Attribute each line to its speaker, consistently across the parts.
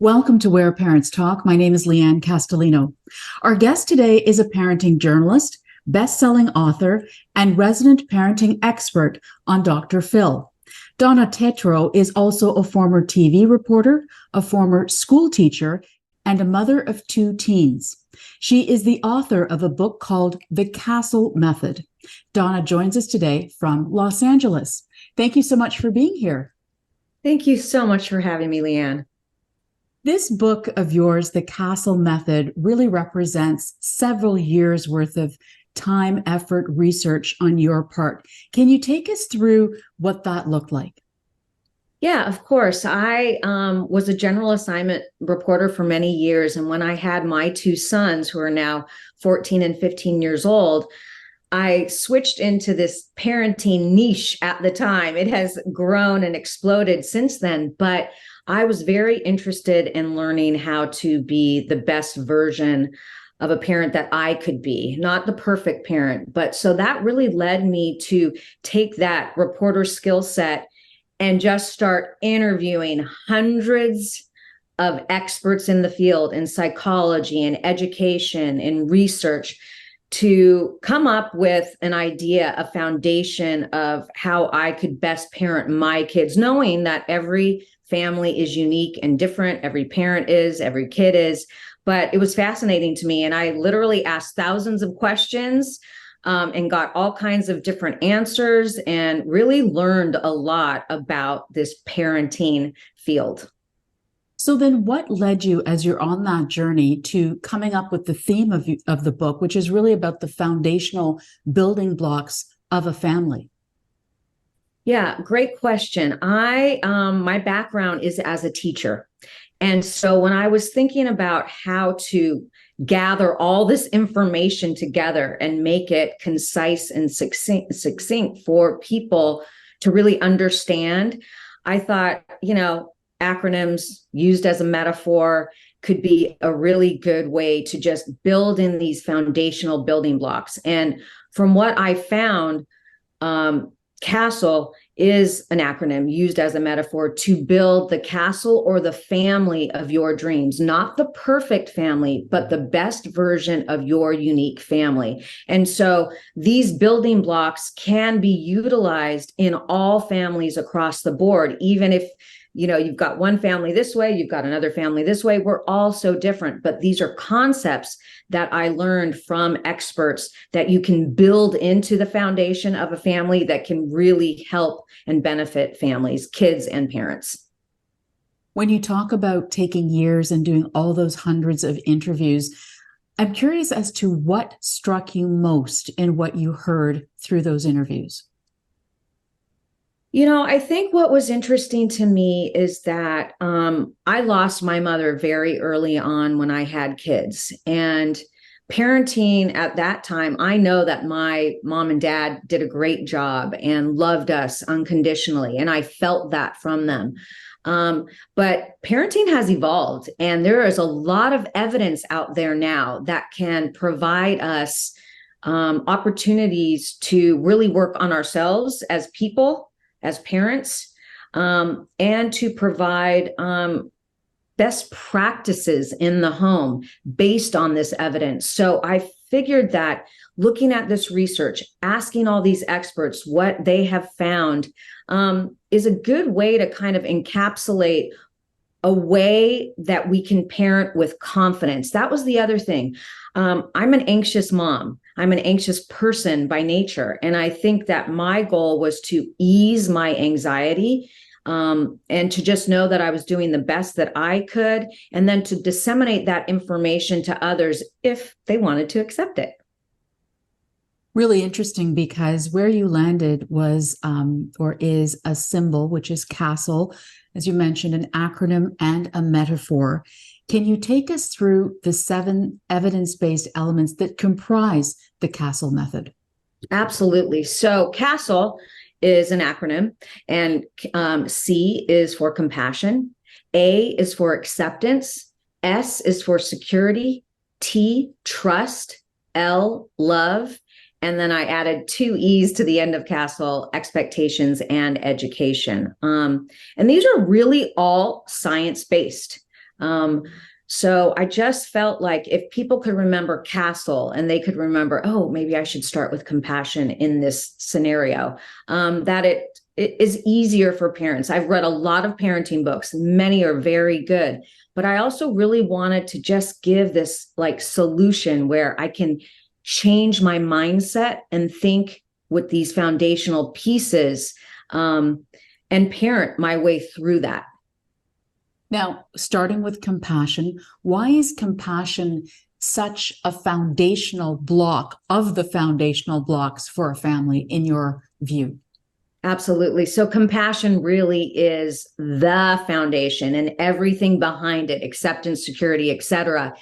Speaker 1: Welcome to Where Parents Talk. My name is Lianne Castelino. Our guest today is a parenting journalist, best-selling author, and resident parenting expert on Dr. Phil. Donna Tetreault is also a former TV reporter, a former school teacher, and a mother of two teens. She is the author of a book called The C.A.S.T.L.E Method. Donna joins us today from Los Angeles. Thank you so much for being here.
Speaker 2: Thank you so much for having me, Lianne.
Speaker 1: This book of yours, The C.A.S.T.L.E Method, really represents several years worth of time, effort, research on your part. Can you take us through what that looked like?
Speaker 2: Yeah, of course. I was a general assignment reporter for many years. And when I had my two sons, who are now 14 and 15 years old, I switched into this parenting niche at the time. It has grown and exploded since then, but I was very interested in learning how to be the best version of a parent that I could be, not the perfect parent. But so that really led me to take that reporter skill set and just start interviewing hundreds of experts in the field in psychology and education and research to come up with an idea, a foundation of how I could best parent my kids, knowing that every family is unique and different. Every parent is, every kid is. But it was fascinating to me. And I literally asked thousands of questions and got all kinds of different answers and really learned a lot about this parenting field.
Speaker 1: So then what led you, as you're on that journey, to coming up with the theme of the book, which is really about the foundational building blocks of a family?
Speaker 2: Yeah, great question. My background is as a teacher. And so when I was thinking about how to gather all this information together and make it concise and succinct for people to really understand, I thought, acronyms used as a metaphor could be a really good way to just build in these foundational building blocks. And from what I found, CASTLE is an acronym used as a metaphor to build the castle or the family of your dreams, not the perfect family, but the best version of your unique family. And so these building blocks can be utilized in all families across the board, even if you've got one family this way, you've got another family this way. We're all so different, but these are concepts that I learned from experts that you can build into the foundation of a family that can really help and benefit families, kids, and parents.
Speaker 1: When you talk about taking years and doing all those hundreds of interviews, I'm curious as to what struck you most in what you heard through those interviews.
Speaker 2: I think what was interesting to me is that I lost my mother very early on when I had kids. And parenting at that time, I know that my mom and dad did a great job and loved us unconditionally. And I felt that from them. But parenting has evolved, and there is a lot of evidence out there now that can provide us opportunities to really work on ourselves as people, as parents, and to provide best practices in the home based on this evidence. So I figured that looking at this research, asking all these experts what they have found is a good way to kind of encapsulate a way that we can parent with confidence. That was the other thing. I'm an anxious mom. I'm an anxious person by nature. And I think that my goal was to ease my anxiety and to just know that I was doing the best that I could, and then to disseminate that information to others if they wanted to accept it.
Speaker 1: Really interesting, because where you landed was or is a symbol, which is CASTLE, as you mentioned, an acronym and a metaphor. Can you take us through the 7 evidence-based elements that comprise the CASTLE method?
Speaker 2: Absolutely. So CASTLE is an acronym, and C is for compassion, A is for acceptance, S is for security, T, trust, L, love, and then I added 2 E's to the end of CASTLE, expectations and education. And these are really all science-based. So I just felt like if people could remember C.A.S.T.L.E and they could remember, oh, maybe I should start with compassion in this scenario, that it is easier for parents. I've read a lot of parenting books. Many are very good, but I also really wanted to just give this like solution where I can change my mindset and think with these foundational pieces, and parent my way through that.
Speaker 1: Now, starting with compassion, why is compassion such a foundational block of the foundational blocks for a family in your view?
Speaker 2: Absolutely. So compassion really is the foundation, and everything behind it, acceptance, security, etc.,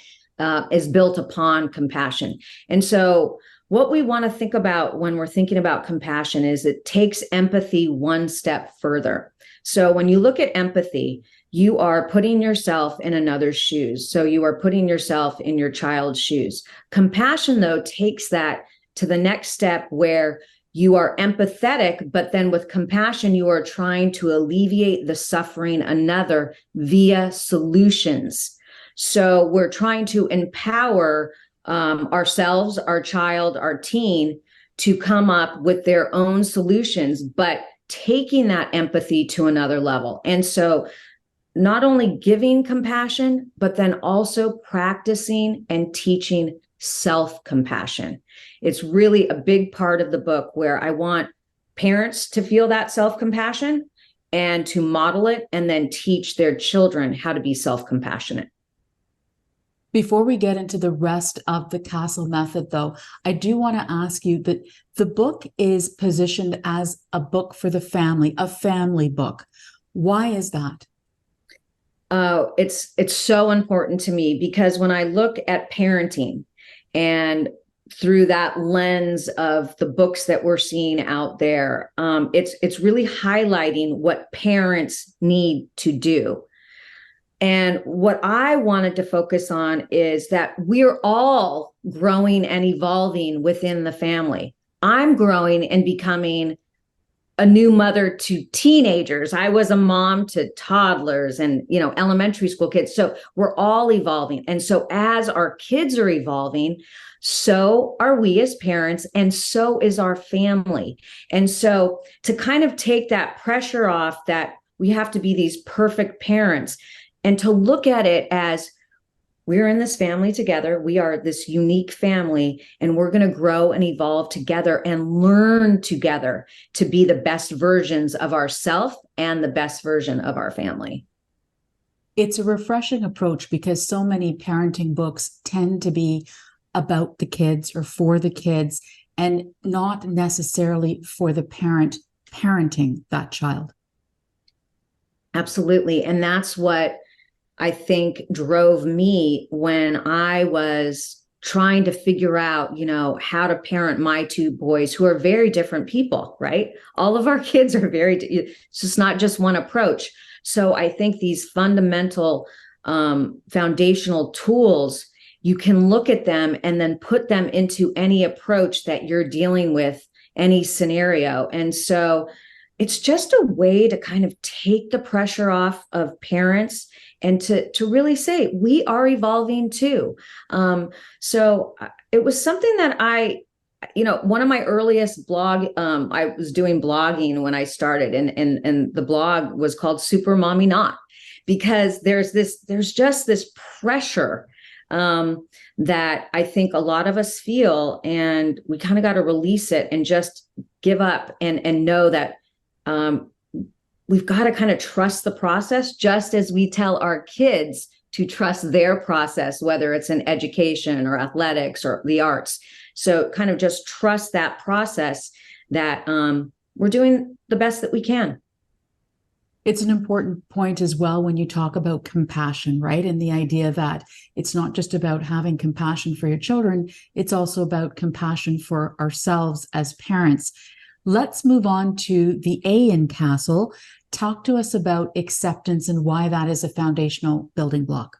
Speaker 2: is built upon compassion. And so what we want to think about when we're thinking about compassion is it takes empathy one step further. So when you look at empathy, you are putting yourself in another's shoes. So you are putting yourself in your child's shoes. Compassion, though, takes that to the next step where you are empathetic, but then with compassion, you are trying to alleviate the suffering another via solutions. So we're trying to empower ourselves, our child, our teen to come up with their own solutions, but taking that empathy to another level. And so not only giving compassion, but then also practicing and teaching self-compassion. It's really a big part of the book where I want parents to feel that self-compassion and to model it and then teach their children how to be self-compassionate.
Speaker 1: Before we get into the rest of the C.A.S.T.L.E method, though, I do want to ask you that the book is positioned as a book for the family, a family book. Why is that?
Speaker 2: It's so important to me because when I look at parenting and through that lens of the books that we're seeing out there, it's really highlighting what parents need to do. And what I wanted to focus on is that we're all growing and evolving within the family. I'm growing and becoming a new mother to teenagers. I was a mom to toddlers and, elementary school kids. So we're all evolving. And so as our kids are evolving, so are we as parents, and so is our family. And so to kind of take that pressure off that we have to be these perfect parents and to look at it as we're in this family together. We are this unique family, and we're going to grow and evolve together and learn together to be the best versions of ourselves and the best version of our family.
Speaker 1: It's a refreshing approach because so many parenting books tend to be about the kids or for the kids and not necessarily for the parent parenting that child.
Speaker 2: Absolutely. And that's what I think drove me when I was trying to figure out, how to parent my two boys who are very different people, right? All of our kids are it's just not just one approach. So I think these fundamental foundational tools, you can look at them and then put them into any approach that you're dealing with, any scenario. And so it's just a way to kind of take the pressure off of parents and to really say, we are evolving too. So it was something that one of my earliest I was doing blogging when I started, and the blog was called Super Mommy Not, because there's just this pressure that I think a lot of us feel, and we kind of got to release it and just give up and know that we've got to kind of trust the process, just as we tell our kids to trust their process, whether it's in education or athletics or the arts. So kind of just trust that process that we're doing the best that we can.
Speaker 1: It's an important point as well when you talk about compassion, right? And the idea that it's not just about having compassion for your children, it's also about compassion for ourselves as parents. Let's move on to the A in C.A.S.T.L.E. Talk to us about acceptance and why that is a foundational building block.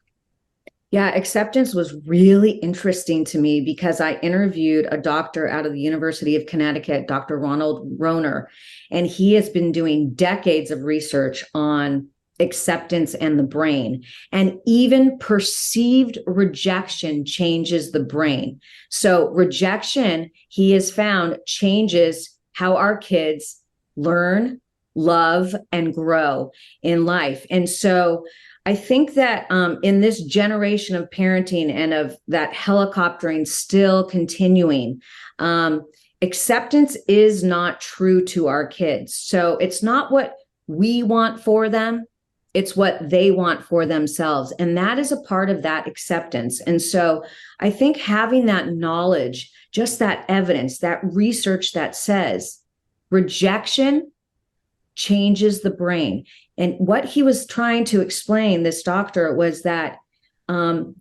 Speaker 2: Yeah, acceptance was really interesting to me because I interviewed a doctor out of the University of Connecticut, Dr. Ronald Rohner, and he has been doing decades of research on acceptance and the brain. And even perceived rejection changes the brain. So rejection, he has found, changes how our kids learn, love, and grow in life. And so I think that in this generation of parenting and of that helicoptering still continuing, acceptance is not true to our kids. So it's not what we want for them, it's what they want for themselves. And that is a part of that acceptance. And so I think having that knowledge, just that evidence, that research that says rejection changes the brain. And what he was trying to explain, this doctor, was that when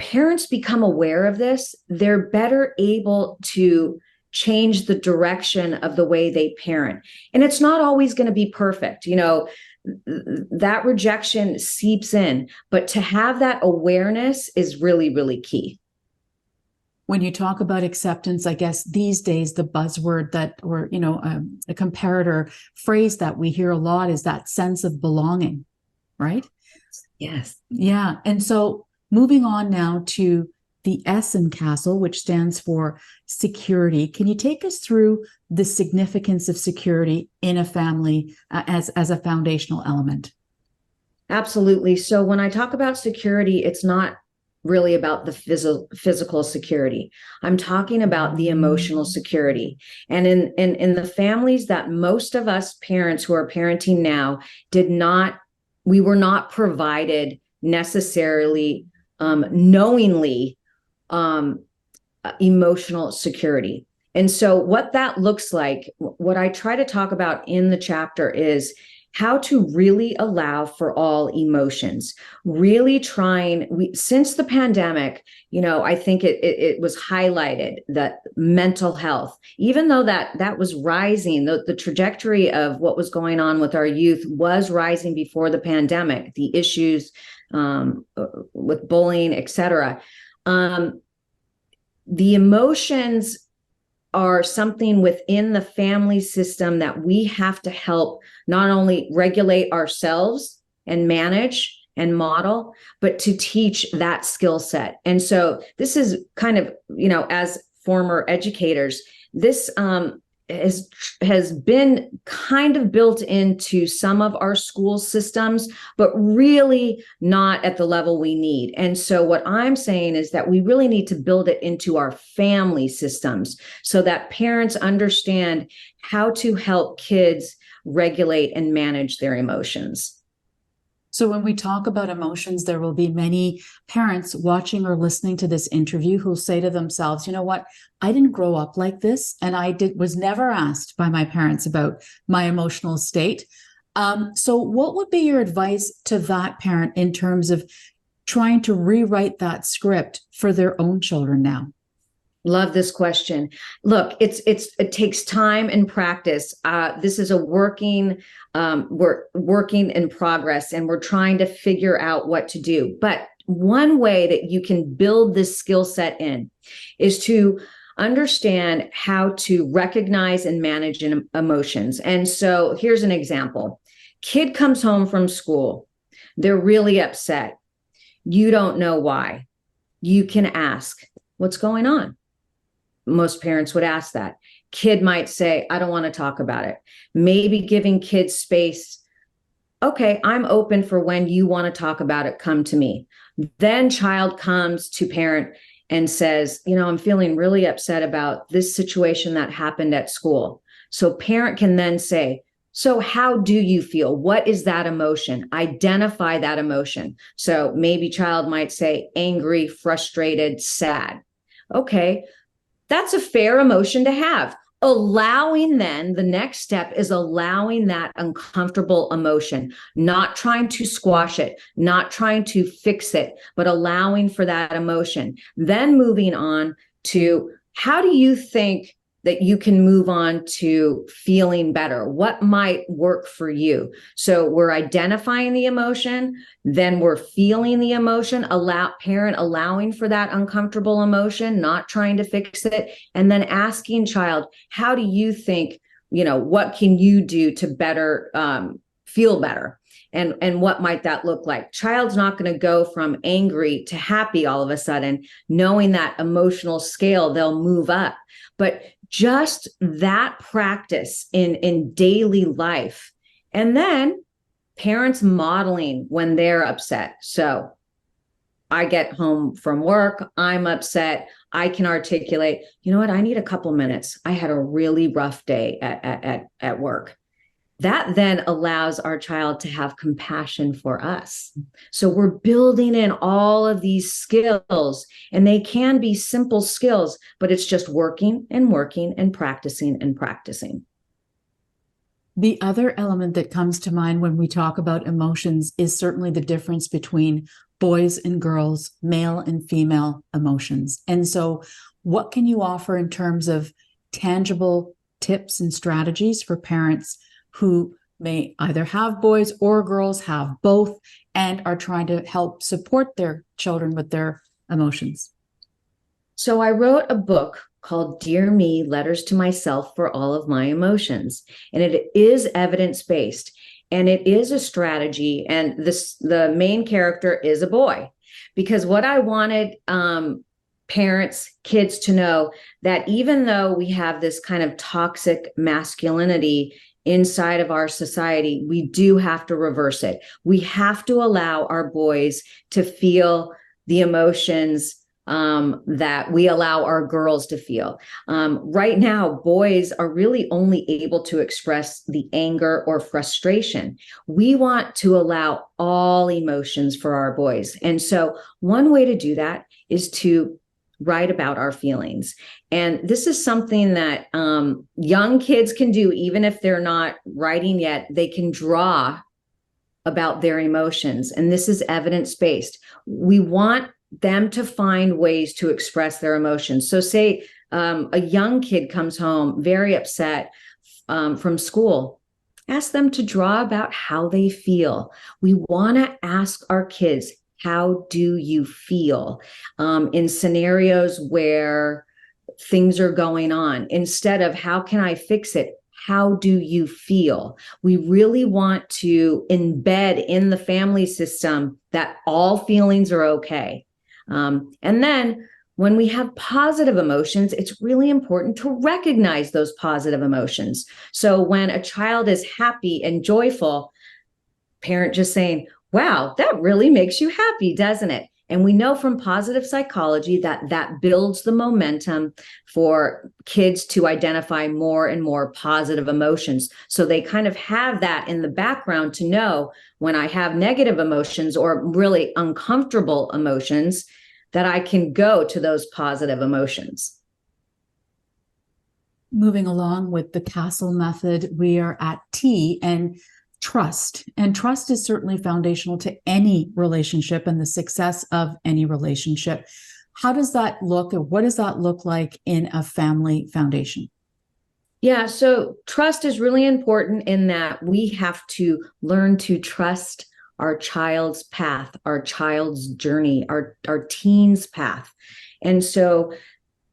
Speaker 2: parents become aware of this, they're better able to change the direction of the way they parent. And it's not always going to be perfect. You know, that rejection seeps in, but to have that awareness is really, really key.
Speaker 1: When you talk about acceptance, I guess these days the buzzword that, or, you know, a comparator phrase that we hear a lot is that sense of belonging, right?
Speaker 2: Yes.
Speaker 1: Yeah. And so moving on now to the S in CASTLE, which stands for security. Can you take us through the significance of security in a family as a foundational element?
Speaker 2: Absolutely. So when I talk about security, it's not really about the physical security. I'm talking about the emotional security. And in the families that most of us parents who are parenting now we were not provided necessarily knowingly emotional security. And so what that looks like, what I try to talk about in the chapter, is how to really allow for all emotions, really since the pandemic, you know, I think it was highlighted that mental health, even though that was rising, the trajectory of what was going on with our youth was rising before the pandemic, the issues with bullying, et cetera. The emotions are something within the family system that we have to help not only regulate ourselves and manage and model, but to teach that skill set. And so this is kind of, you know, as former educators, this has been kind of built into some of our school systems, but really not at the level we need. And so what I'm saying is that we really need to build it into our family systems so that parents understand how to help kids regulate and manage their emotions.
Speaker 1: So when we talk about emotions, there will be many parents watching or listening to this interview who'll say to themselves, you know what, I didn't grow up like this, and was never asked by my parents about my emotional state. So what would be your advice to that parent in terms of trying to rewrite that script for their own children now?
Speaker 2: Love this question. Look, it takes time and practice. This is we're working in progress, and we're trying to figure out what to do. But one way that you can build this skill set in is to understand how to recognize and manage emotions. And so here's an example. Kid comes home from school. They're really upset. You don't know why. You can ask, what's going on? Most parents would ask that. Kid might say, I don't want to talk about it. Maybe giving kids space. Okay, I'm open for when you want to talk about it, come to me. Then child comes to parent and says, you know, I'm feeling really upset about this situation that happened at school. So parent can then say, so how do you feel? What is that emotion? Identify that emotion. So maybe child might say angry, frustrated, sad. Okay, that's a fair emotion to have. Allowing, then the next step is allowing that uncomfortable emotion, not trying to squash it, not trying to fix it, but allowing for that emotion. Then moving on to, how do you think that you can move on to feeling better? What might work for you? So we're identifying the emotion, then we're feeling the emotion, parent allowing for that uncomfortable emotion, not trying to fix it, and then asking child, how do you think, you know, what can you do to better feel better. And what might that look like? Child's not going to go from angry to happy all of a sudden, knowing that emotional scale, they'll move up. But just that practice in daily life. And then parents modeling when they're upset. So I get home from work, I'm upset. I can articulate, you know what? I need a couple minutes. I had a really rough day at work. That then allows our child to have compassion for us. So we're building in all of these skills, and they can be simple skills, but it's just working and practicing and practicing.
Speaker 1: The other element that comes to mind when we talk about emotions is certainly the difference between boys and girls, male and female emotions. And so, what can you offer in terms of tangible tips and strategies for parents who may either have boys or girls, have both, and are trying to help support their children with their emotions?
Speaker 2: So I wrote a book called Dear Me, Letters to Myself for All of My Emotions. And it is evidence-based, and it is a strategy. And the main character is a boy, because what I wanted parents, kids to know, that even though we have this kind of toxic masculinity inside of our society, we do have to reverse it. We have to allow our boys to feel the emotions that we allow our girls to feel. Right now, boys are really only able to express the anger or frustration. We want to allow all emotions for our boys. And so one way to do that is to write about our feelings. And this is something that young kids can do, even if they're not writing yet. They can draw about their emotions. And this is evidence-based. We want them to find ways to express their emotions. So say a young kid comes home very upset from school. Ask them to draw about how they feel. We want to ask our kids, how do you feel in scenarios where things are going on? Instead of how can I fix it? How do you feel? We really want to embed in the family system that all feelings are okay. And then when we have positive emotions, it's really important to recognize those positive emotions. So when a child is happy and joyful, parent just saying, wow, that really makes you happy, doesn't it? And we know from positive psychology that that builds the momentum for kids to identify more and more positive emotions. So they kind of have that in the background to know when I have negative emotions or really uncomfortable emotions, that I can go to those positive emotions.
Speaker 1: Moving along with the C.A.S.T.L.E method, we are at T, and trust. And trust is certainly foundational to any relationship and the success of any relationship. How does that look, or what does that look like in a family foundation?
Speaker 2: Yeah, so trust is really important in that we have to learn to trust our child's path, our child's journey, our teen's path. And so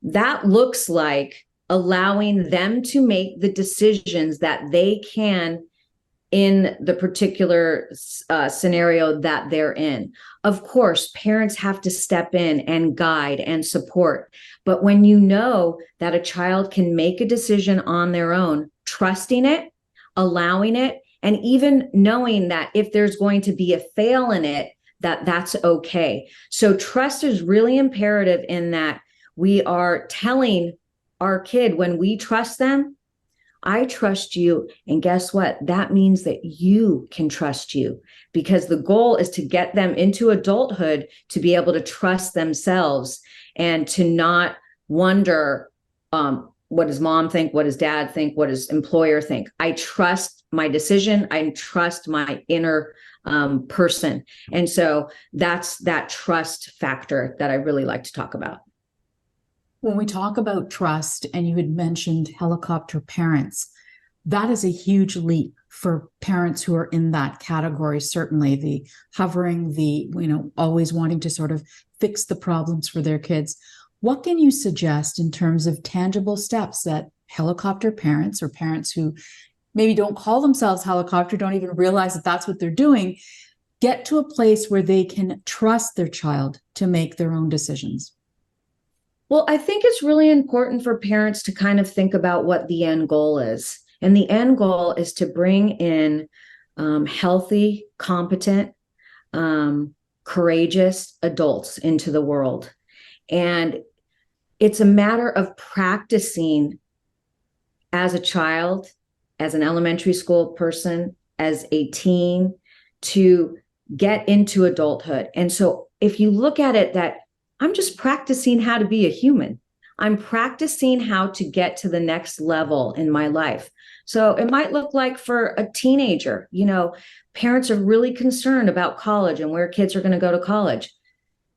Speaker 2: that looks like allowing them to make the decisions that they can in the particular scenario that they're in. Of course, parents have to step in and guide and support. But when you know that a child can make a decision on their own, trusting it, allowing it, and even knowing that if there's going to be a fail in it, that's okay. So trust is really imperative in that we are telling our kid, when we trust them, I trust you. And guess what? That means that you can trust you, because the goal is to get them into adulthood to be able to trust themselves and to not wonder, what does mom think? What does dad think? What does employer think? I trust my decision. I trust my inner person. And so that's that trust factor that I really like to talk about.
Speaker 1: When we talk about trust, and you had mentioned helicopter parents, that is a huge leap for parents who are in that category. Certainly the hovering, the, always wanting to sort of fix the problems for their kids. What can you suggest in terms of tangible steps that helicopter parents, or parents who maybe don't call themselves helicopter, don't even realize that that's what they're doing, get to a place where they can trust their child to make their own decisions?
Speaker 2: Well, I think it's really important for parents to kind of think about what the end goal is. And the end goal is to bring in healthy, competent, courageous adults into the world. And it's a matter of practicing as a child, as an elementary school person, as a teen, to get into adulthood. And so if you look at it that I'm just practicing how to be a human, I'm practicing how to get to the next level in my life. So it might look like for a teenager, parents are really concerned about college and where kids are going to go to college.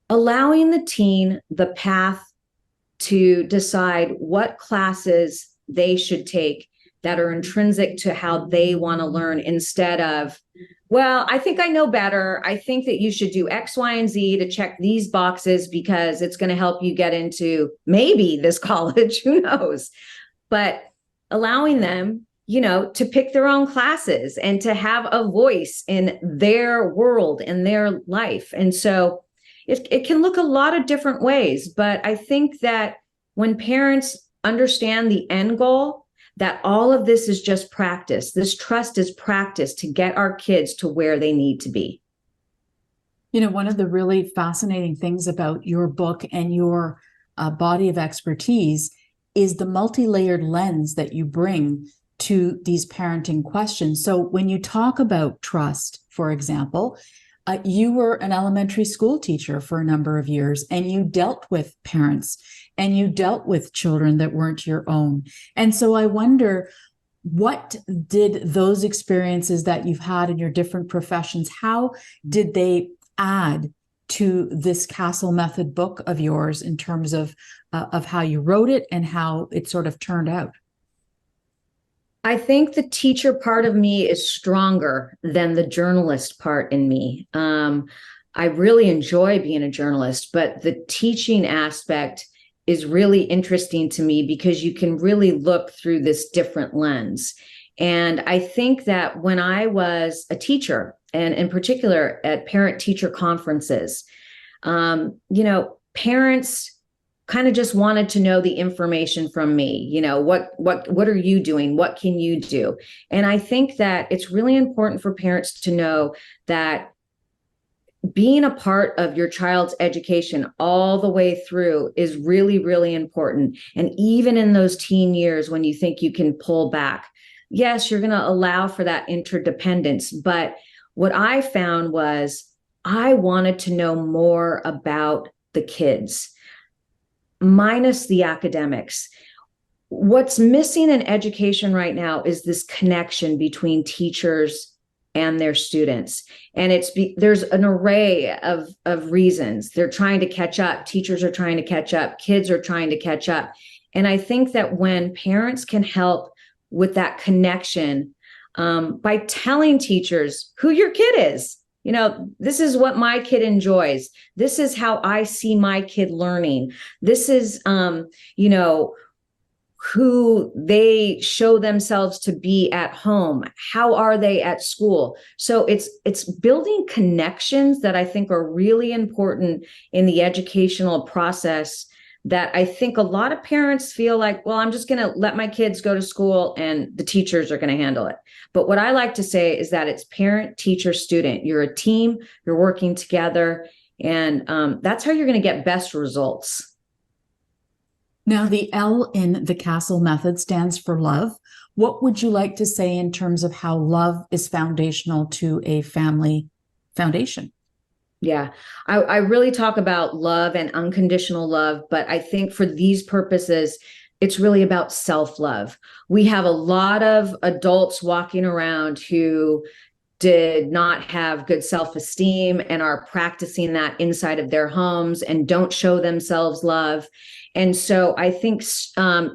Speaker 2: Allowing the teen the path to decide what classes they should take that are intrinsic to how they want to learn, instead of, well, I think I know better. I think that you should do X, Y, and Z to check these boxes because it's going to help you get into maybe this college, who knows? But allowing them, to pick their own classes and to have a voice in their world, in their life. And so it can look a lot of different ways, but I think that when parents understand the end goal, that all of this is just practice. This trust is practice to get our kids to where they need to be.
Speaker 1: One of the really fascinating things about your book and your body of expertise is the multi-layered lens that you bring to these parenting questions. So when you talk about trust, for example, you were an elementary school teacher for a number of years, and you dealt with parents and you dealt with children that weren't your own. And so I wonder, what did those experiences that you've had in your different professions, how did they add to this C.A.S.T.L.E method book of yours in terms of how you wrote it and how it sort of turned out?
Speaker 2: I think the teacher part of me is stronger than the journalist part in me. I really enjoy being a journalist, but the teaching aspect is really interesting to me because you can really look through this different lens. And I think that when I was a teacher, and in particular at parent-teacher conferences, parents kind of just wanted to know the information from me. What are you doing? What can you do? And I think that it's really important for parents to know that being a part of your child's education all the way through is really, really important. And even in those teen years when you think you can pull back, yes, you're going to allow for that interdependence. But what I found was I wanted to know more about the kids, minus the academics. What's missing in education right now is this connection between teachers and their students. And there's an array of reasons. They're trying to catch up. Teachers are trying to catch up. Kids are trying to catch up. And I think that when parents can help with that connection by telling teachers who your kid is, this is what my kid enjoys. This is how I see my kid learning. This is, who they show themselves to be at home. How are they at school? So it's building connections that I think are really important in the educational process, that I think a lot of parents feel like, well, I'm just going to let my kids go to school and the teachers are going to handle it. But what I like to say is that it's parent, teacher, student. You're a team, you're working together, and that's how you're going to get best results.
Speaker 1: Now, the L in the C.A.S.T.L.E method stands for love. What would you like to say in terms of how love is foundational to a family foundation?
Speaker 2: Yeah, I really talk about love and unconditional love, but I think for these purposes, it's really about self-love. We have a lot of adults walking around who did not have good self-esteem and are practicing that inside of their homes and don't show themselves love. And so I think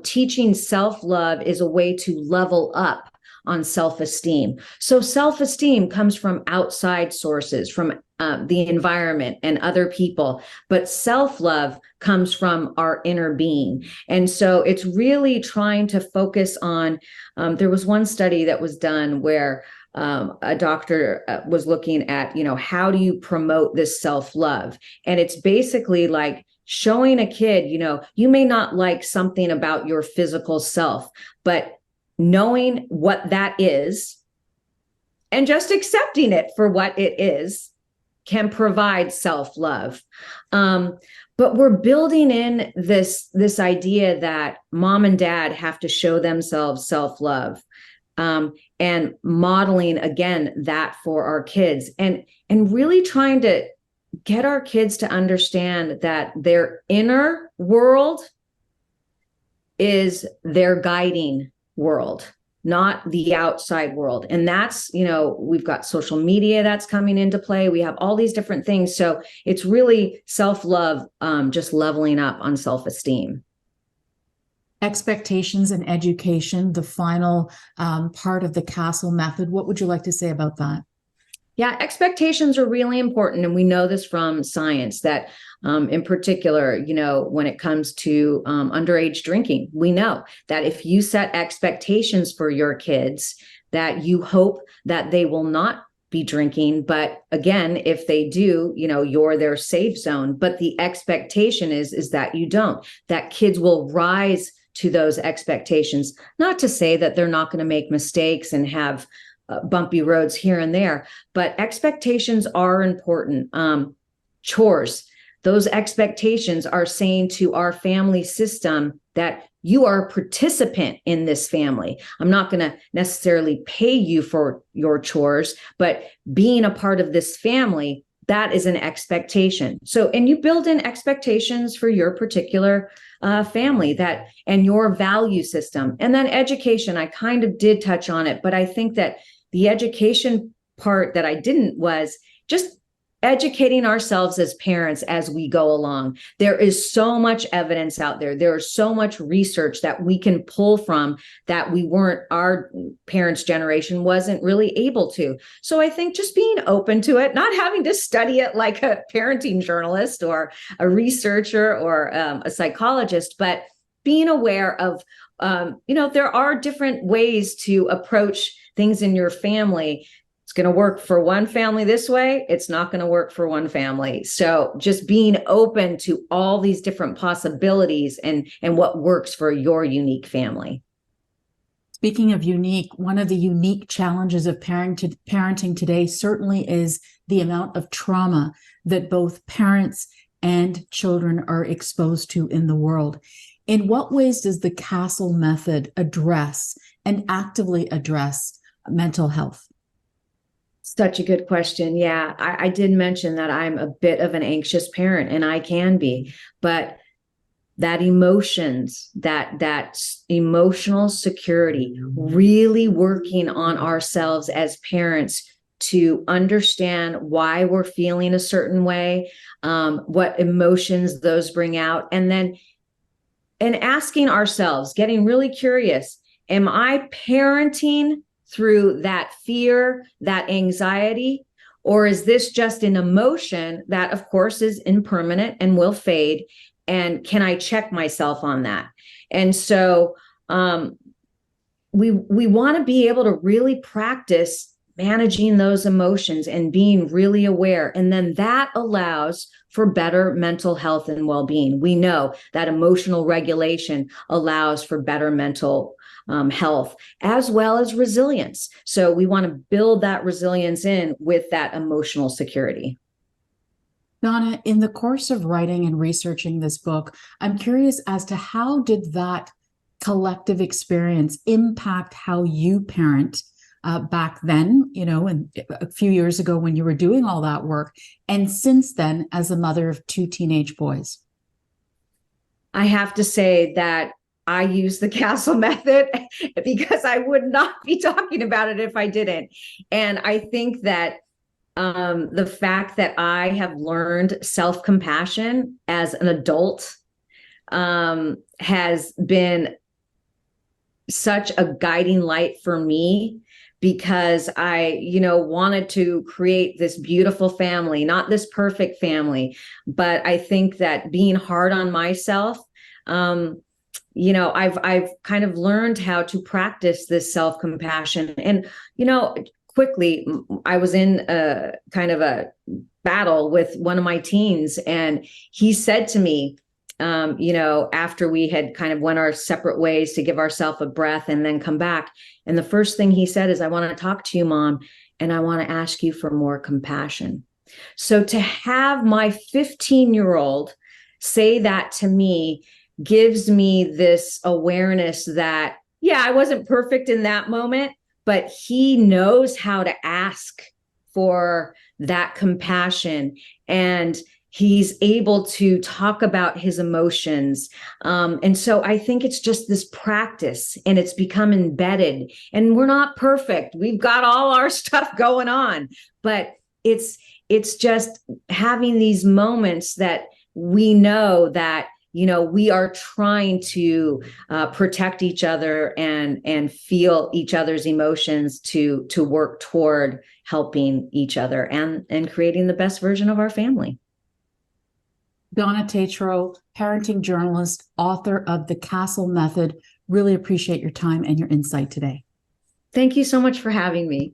Speaker 2: teaching self-love is a way to level up on self-esteem. So self-esteem comes from outside sources, from the environment and other people, but self-love comes from our inner being. And so it's really trying to focus on, there was one study that was done where a doctor was looking at, how do you promote this self-love? And it's basically like showing a kid, you may not like something about your physical self, but knowing what that is and just accepting it for what it is can provide self-love. But we're building in this idea that mom and dad have to show themselves self-love, and modeling again that for our kids, and really trying to get our kids to understand that their inner world is their guiding world, not the outside world. And that's, we've got social media that's coming into play. We have all these different things. So it's really self-love, just leveling up on self-esteem.
Speaker 1: Expectations and education, the final part of the C.A.S.T.L.E method. What would you like to say about that?
Speaker 2: Yeah, expectations are really important. And we know this from science that in particular, when it comes to underage drinking, we know that if you set expectations for your kids, that you hope that they will not be drinking. But again, if they do, you're their safe zone. But the expectation is that you don't, that kids will rise to those expectations. Not to say that they're not going to make mistakes and have bumpy roads here and there, but expectations are important. Chores, those expectations are saying to our family system that you are a participant in this family. I'm not going to necessarily pay you for your chores, but being a part of this family, that is an expectation. So, and you build in expectations for your particular family, that and your value system. And then education, I kind of did touch on it, but I think that the education part that I didn't was just educating ourselves as parents as we go along. There is so much evidence out there. There is so much research that we can pull from that our parents' generation wasn't really able to. So I think just being open to it, not having to study it like a parenting journalist or a researcher or a psychologist, but being aware of, there are different ways to approach things in your family. It's going to work for one family this way. It's not going to work for one family. So just being open to all these different possibilities and what works for your unique family.
Speaker 1: Speaking of unique, one of the unique challenges of parenting today certainly is the amount of trauma that both parents and children are exposed to in the world. In what ways does the C.A.S.T.L.E method address and actively address mental health?
Speaker 2: Such a good question. Yeah, I did mention that I'm a bit of an anxious parent, and I can be, but that emotions, that emotional security, really working on ourselves as parents to understand why we're feeling a certain way, what emotions those bring out, and asking ourselves, getting really curious, am I parenting through that fear, that anxiety, or is this just an emotion that, of course, is impermanent and will fade? And can I check myself on that? And so we want to be able to really practice managing those emotions and being really aware. And then that allows for better mental health and well-being. We know that emotional regulation allows for better mental health, as well as resilience. So we want to build that resilience in with that emotional security.
Speaker 1: Donna, in the course of writing and researching this book, I'm curious as to how did that collective experience impact how you parent back then, and a few years ago when you were doing all that work, and since then as a mother of two teenage boys?
Speaker 2: I have to say that I use the C.A.S.T.L.E method because I would not be talking about it if I didn't. And I think that the fact that I have learned self-compassion as an adult has been such a guiding light for me, because I, wanted to create this beautiful family, not this perfect family. But I think that being hard on myself, I've kind of learned how to practice this self-compassion. And, quickly, I was in a kind of a battle with one of my teens, and he said to me, after we had kind of went our separate ways to give ourselves a breath and then come back. And the first thing he said is, I want to talk to you, Mom, and I want to ask you for more compassion. So to have my 15-year-old say that to me gives me this awareness that, yeah, I wasn't perfect in that moment, but he knows how to ask for that compassion. And he's able to talk about his emotions. And so I think it's just this practice, and it's become embedded. And we're not perfect. We've got all our stuff going on, but it's just having these moments that we know that, we are trying to protect each other and feel each other's emotions to work toward helping each other and creating the best version of our family.
Speaker 1: Donna Tetreault, parenting journalist, author of the C.A.S.T.L.E Method. Really appreciate your time and your insight today.
Speaker 2: Thank you so much for having me.